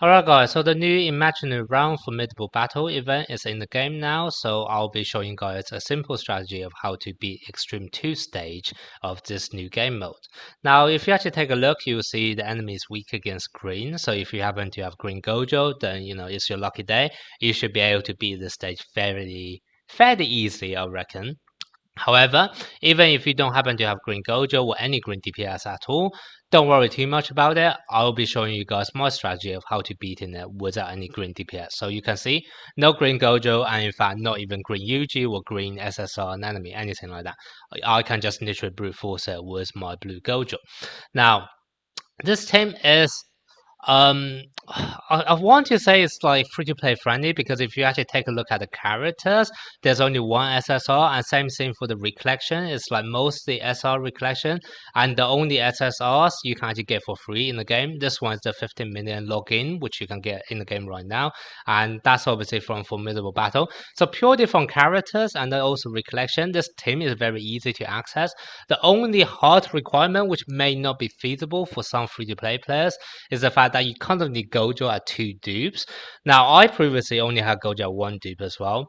Alright guys, so the new imaginary round formidable battle event is in the game now, so I'll be showing you guys a simple strategy of how to beat Extreme 2 stage of this new game mode. Now if you actually take a look, you'll see the enemy is weak against green, so if you happen to have green Gojo, then it's your lucky day. You should be able to beat this stage fairly easily, I reckon. However, even if you don't happen to have green Gojo or any green DPS at all, don't worry too much about it. I'll be showing you guys my strategy of how to beat in it without any green DPS. So you can see, no green Gojo, and in fact not even green Yuji or green SSR and enemy, anything like that. I can just literally brute force it with my blue Gojo. Now, this team is I want to say it's like free to play friendly, because if you actually take a look at the characters, there's only one SSR, and same thing for the recollection. It's like mostly SR recollection, and the only SSRs you can actually get for free in the game. This one's the 15 million login, which you can get in the game right now, and that's obviously from Formidable Battle. So purely from characters and then also recollection, this team is very easy to access. The only hard requirement, which may not be feasible for some free to play players, is the fact that you kind of need Gojo at 2 dupes. Now, I previously only had Gojo at 1 dupe as well.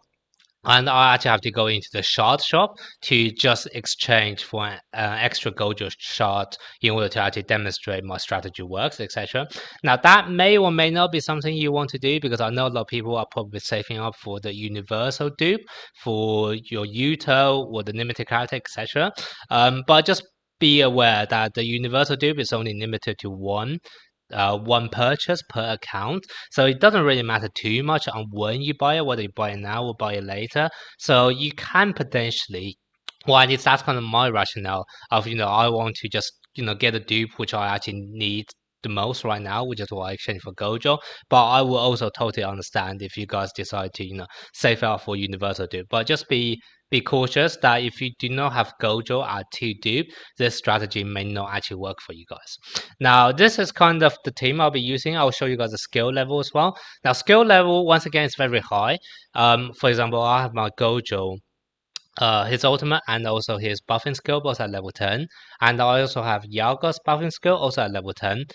And I actually have to go into the shard shop to just exchange for an extra Gojo shard in order to actually demonstrate my strategy works, etc. Now, that may or may not be something you want to do, because I know a lot of people are probably saving up for the universal dupe for your Yuto or the limited character, etc. But just be aware that the universal dupe is only limited to one purchase per account, so it doesn't really matter too much on when you buy it, whether you buy it now or buy it later. So you can potentially, well, at least that's kind of my rationale of I want to just get a dupe which I actually need the most right now, which is why I exchange for Gojo. But I will also totally understand if you guys decide to save out for universal dupe, but just be cautious that if you do not have Gojo at 2 dupe, this strategy may not actually work for you guys. Now, this is kind of the team I'll be using. I'll show you guys the skill level as well. Now, skill level, once again, is very high. For example, I have my Gojo, his ultimate and also his buffing skill both at level 10. And I also have Yaga's buffing skill also at level 10.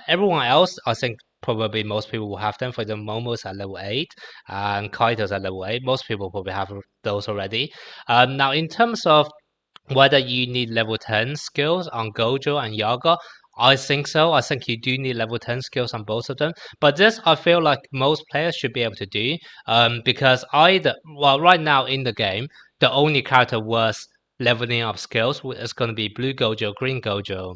Everyone else, I think probably most people will have them. For example, Momo's at level 8 and Kaito's at level 8. Most people probably have those already. Now, in terms of whether you need level 10 skills on Gojo and Yaga, I think so. I think you do need level 10 skills on both of them. But this, I feel like most players should be able to do, because right now in the game, the only character worth leveling up skills is going to be Blue Gojo, Green Gojo,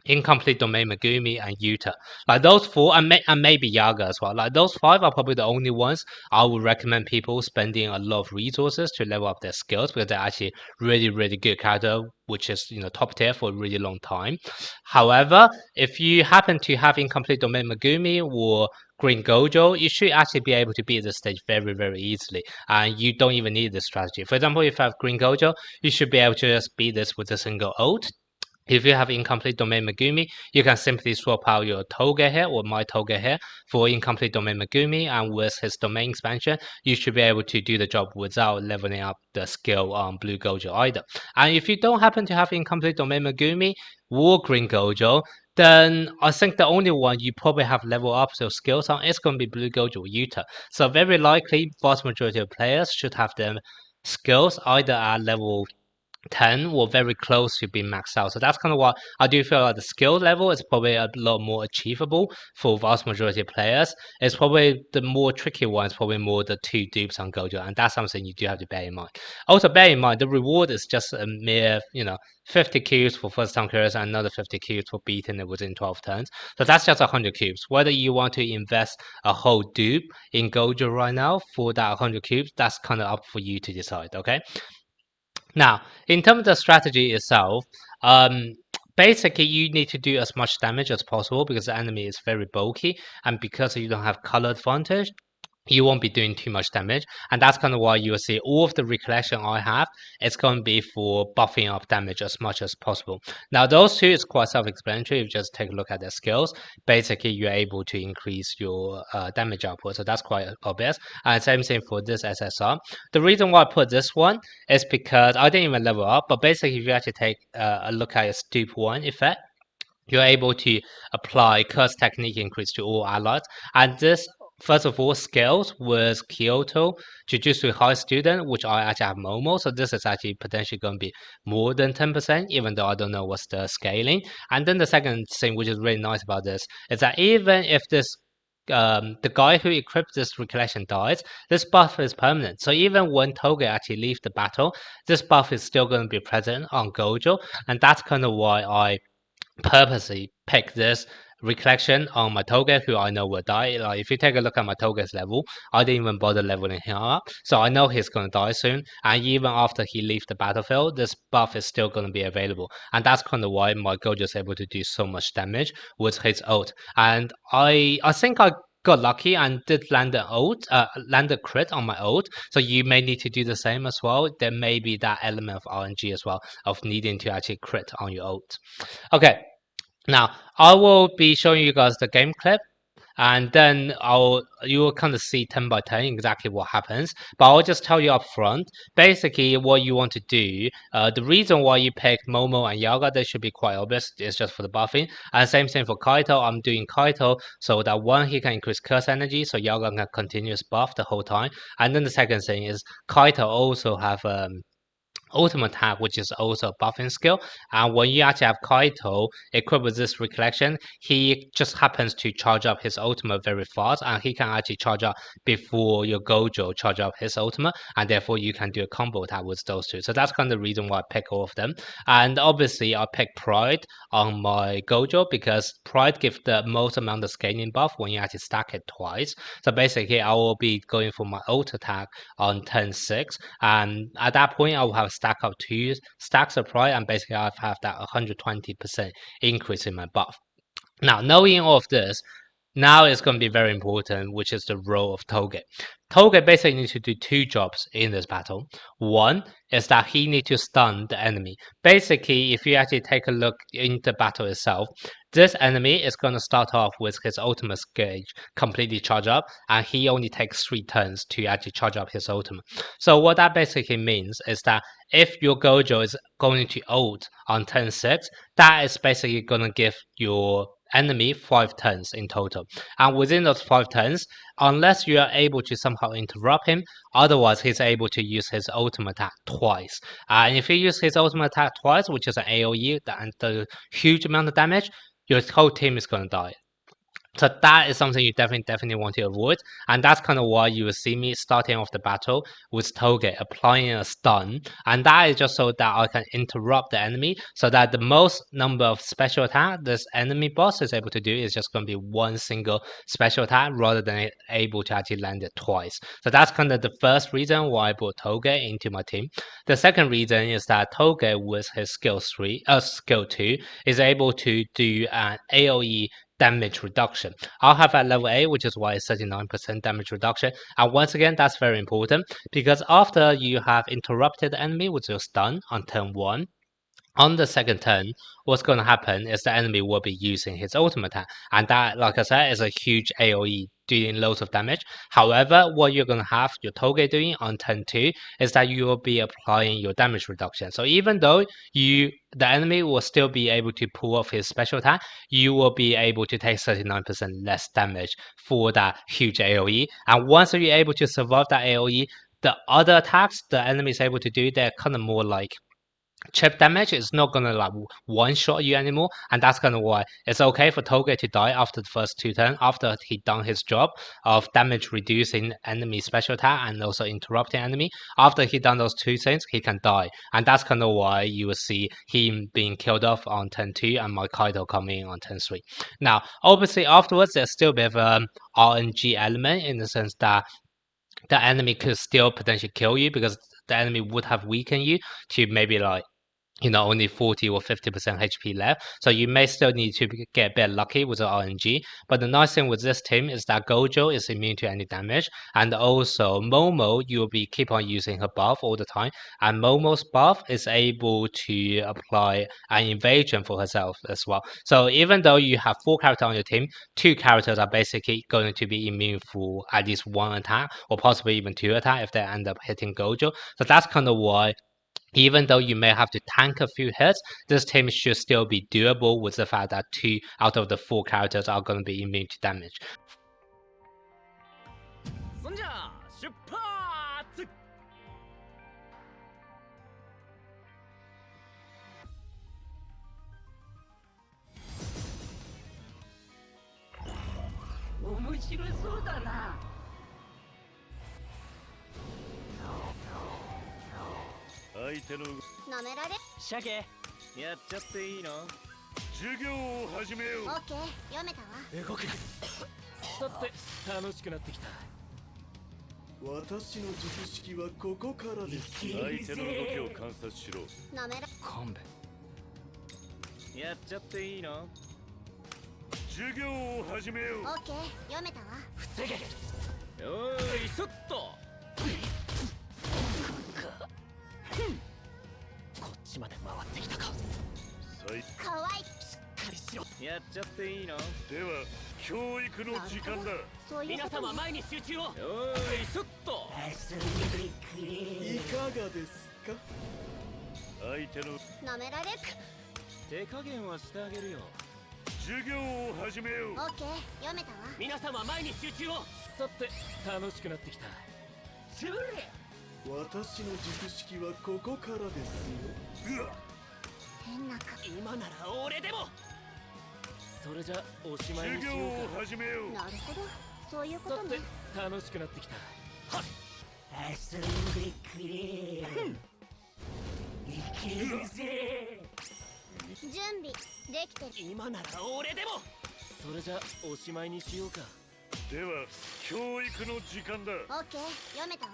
Incomplete Domain Megumi, and Yuta. Like those four, and maybe Yaga as well. Like those 5 are probably the only ones I would recommend people spending a lot of resources to level up their skills, because they're actually really good character, which is top tier for a really long time. However, if you happen to have Incomplete Domain Megumi or Green Gojo, you should actually be able to beat this stage very easily, and you don't even need this strategy. For example, if you have Green Gojo, you should be able to just beat this with a single ult. If you have Incomplete Domain Megumi, you can simply swap out your Toge here or my Toge here for Incomplete Domain Megumi, and with his domain expansion, you should be able to do the job without leveling up the skill on Blue Gojo either. And if you don't happen to have Incomplete Domain Megumi or Green Gojo, then I think the only one you probably have level up those skills on is going to be Blue Gojo or Yuta. So very likely, vast majority of players should have them skills either at level 10 or very close to being maxed out. So that's kind of what I do feel like the skill level is probably a lot more achievable for vast majority of players. It's probably the more tricky one is probably more the 2 dupes on Gojo, and that's something you do have to bear in mind. Also bear in mind the reward is just a mere 50 cubes for first time clearance and another 50 cubes for beating it within 12 turns. So that's just 100 cubes. Whether you want to invest a whole dupe in Gojo right now for that 100 cubes, that's kind of up for you to decide, okay? Now, in terms of the strategy itself, basically you need to do as much damage as possible, because the enemy is very bulky, and because you don't have color advantage, you won't be doing too much damage, and that's kind of why you will see all of the recollection I have, it's going to be for buffing up damage as much as possible. Now those two is quite self-explanatory. If you just take a look at their skills, basically you're able to increase your damage output, so that's quite obvious. And same thing for this SSR. The reason why I put this one is because I didn't even level up, but basically if you actually take a look at its dupe 1 effect, you're able to apply curse technique increase to all allies. And this, first of all, scales with Kyoto Jujutsu High student, which I actually have Momo. So this is actually potentially going to be more than 10%, even though I don't know what's the scaling. And then the second thing, which is really nice about this, is that even if this the guy who equipped this recollection dies, this buff is permanent. So even when Toge actually leaves the battle, this buff is still going to be present on Gojo, and that's kind of why I purposely pick this recollection on my Toge, who I know will die. Like if you take a look at my Toge's level, I didn't even bother leveling him up, so I know he's gonna die soon. And even after he leaves the battlefield, this buff is still gonna be available, and that's kind of why my Gojo is able to do so much damage with his ult. And I think I got lucky and did land an ult, land a crit on my ult. So you may need to do the same as well. There may be that element of RNG as well of needing to actually crit on your ult. Okay, now I will be showing you guys the game clip, and then you will kind of see 10 by 10 exactly what happens. But I'll just tell you up front, basically what you want to do. The reason why you pick Momo and Yaga, they should be quite obvious. It's just for the buffing. And same thing for Kaito. I'm doing Kaito so that one, he can increase curse energy, so Yaga can continuous buff the whole time. And then the second thing is Kaito also have ultimate attack, which is also a buffing skill. And when you actually have Kaito equipped with this recollection, he just happens to charge up his ultimate very fast, and he can actually charge up before your Gojo charge up his ultimate, and therefore you can do a combo attack with those two. So that's kind of the reason why I pick all of them. And obviously I pick Pride on my Gojo because Pride gives the most amount of scaling buff when you actually stack it twice. So basically I will be going for my ult attack on 10-6, and at that point I will have stack up 2 stacks of Pride, and basically I have that 120% increase in my buff. Now, knowing all of this, now it's going to be very important, which is the role of Toge. Toge basically needs to do 2 jobs in this battle. One is that he needs to stun the enemy. Basically, if you actually take a look in the battle itself, this enemy is going to start off with his ultimate gauge completely charged up, and he only takes 3 turns to actually charge up his ultimate. So what that basically means is that if your Gojo is going to ult on 10-6, that is basically going to give your enemy 5 turns in total. And within those 5 turns, unless you are able to somehow interrupt him, otherwise he's able to use his ultimate attack twice. And if he uses his ultimate attack twice, which is an AoE and the huge amount of damage, your whole team is going to die. So that is something you definitely want to avoid, and that's kind of why you will see me starting off the battle with Toge applying a stun, and that is just so that I can interrupt the enemy, so that the most number of special attack this enemy boss is able to do is just going to be one single special attack rather than able to actually land it twice. So that's kind of the first reason why I brought Toge into my team. The second reason is that Toge with his skill 2 is able to do an AoE damage reduction. I'll have at level A, which is why it's 39% damage reduction. And once again, that's very important because after you have interrupted the enemy with your stun on turn 1, on the second turn, what's going to happen is the enemy will be using his ultimate attack. And that, like I said, is a huge AoE doing loads of damage. However, what you're going to have your Toge doing on turn 2 is that you will be applying your damage reduction. So even though the enemy will still be able to pull off his special attack, you will be able to take 39% less damage for that huge AoE. And once you're able to survive that AoE, the other attacks the enemy is able to do, they're kind of more like chip damage. Is not gonna like one shot you anymore, and that's kind of why it's okay for Toge to die after the first 2 turns, after he done his job of damage reducing enemy special attack and also interrupting enemy. After he done those 2 things, he can die, and that's kind of why you will see him being killed off on turn 2 and my Kaito coming in on turn 3. Now, obviously afterwards, there's still a bit of RNG element in the sense that the enemy could still potentially kill you because the enemy would have weakened you to maybe like only 40 or 50% HP left. So you may still need to get a bit lucky with the RNG. But the nice thing with this team is that Gojo is immune to any damage. And also Momo, you will be keep on using her buff all the time. And Momo's buff is able to apply an invasion for herself as well. So even though you have 4 characters on your team, 2 characters are basically going to be immune for at least 1 attack or possibly even 2 attacks if they end up hitting Gojo. So that's kind of why even though you may have to tank a few hits, this team should still be doable with the fact that 2 out of the 4 characters are going to be immune to damage. そんじゃ出発面白そうだな相手のなめられ鮭やっちゃっていいの授業を始めよう。オッケー読めたわ動くさて楽しくなってきた私の術式はここからです。相手の動きを観察しろ。なめら昆布やっちゃっていいの授業を始めよう。オッケー読めたわ防げよーいそっとこっちまで回ってきたかかわいいしっかりしろやっちゃっていいのでは教育の時間だ。そういう皆ことね様前に集中をよーいそっといかがですか。相手のなめられ手加減はしてあげるよ授業を始めよう。オッケー読めたわ皆様前に集中をさて楽しくなってきたシューレ私の術式はここからですよ。変なか今なら俺でもそれじゃおしまいに授業しようを始めよう。なるほどそういうこかさとねて楽しくなってきたはっ遊んでくれいけるぜ準備できてる今なら俺でもそれじゃおしまいにしようかでは教育の時間だ。オッケー読めたわ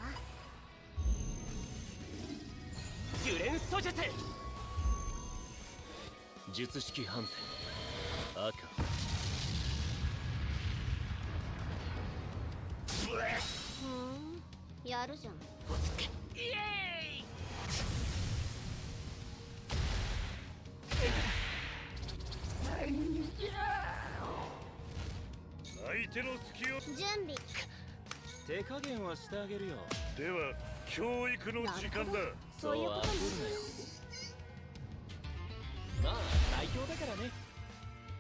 呪連素術術式反転赤ふんやるじゃんイエーイ相手の隙を。準備手加減はしてあげるよでは教育の時間だ。そういうことね焦るなよまあ代表だからね